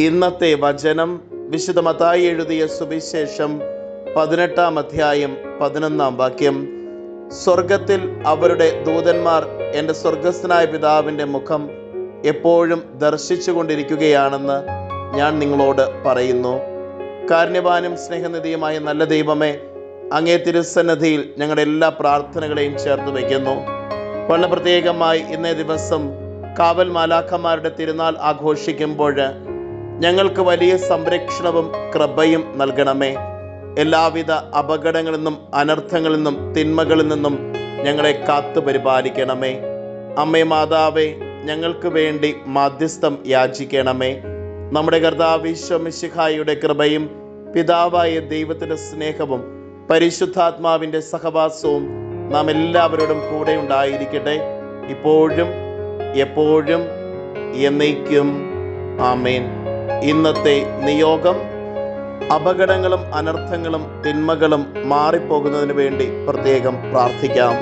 ഇന്നത്തെ വചനം വിശുദ്ധ മത്തായി എഴുതിയ സുവിശേഷം 18-ാം അധ്യായം 11-ാം വാക്യം. സ്വർഗത്തിൽ അവരുടെ ദൂതന്മാർ എൻ്റെ സ്വർഗസ്ഥനായ പിതാവിൻ്റെ മുഖം എപ്പോഴും ദർശിച്ചു കൊണ്ടിരിക്കുകയാണെന്ന് ഞാൻ നിങ്ങളോട് പറയുന്നു. കാരുണ്യവാനും സ്നേഹനിധിയുമായ നല്ല ദൈവമേ, അങ്ങേ തിരുസന്നിധിയിൽ ഞങ്ങളുടെ എല്ലാ പ്രാർത്ഥനകളെയും ചേർത്ത് വയ്ക്കുന്നു. വളരെ പ്രത്യേകമായി ഇന്നേ ദിവസം കാവൽ മാലാഖമാരുടെ തിരുനാൾ ആഘോഷിക്കുമ്പോൾ ഞങ്ങൾക്ക് വലിയ സംരക്ഷണവും കൃപയും നൽകണമേ. എല്ലാവിധ അപകടങ്ങളിൽ നിന്നും അനർത്ഥങ്ങളിൽ നിന്നും തിന്മകളിൽ നിന്നും ഞങ്ങളെ കാത്തു പരിപാലിക്കണമേ. അമ്മേ മാതാവേ, ഞങ്ങൾക്ക് വേണ്ടി മാധ്യസ്ഥം യാചിക്കണമേ. നമ്മുടെ കർത്താവ് ഈശോ മിശിഹായുടെ കൃപയും പിതാവായ ദൈവത്തിൻ്റെ സ്നേഹവും പരിശുദ്ധാത്മാവിൻ്റെ സഹവാസവും നാം എല്ലാവരോടും കൂടെ ഉണ്ടായിരിക്കട്ടെ, ഇപ്പോഴും എപ്പോഴും എന്നേക്കും. ആമേൻ. ഇന്നത്തെ നിയോഗം: അപകടങ്ങളും അനർത്ഥങ്ങളും തിന്മകളും മാറിപ്പോകുന്നതിന് വേണ്ടി പ്രത്യേകം പ്രാർത്ഥിക്കാം.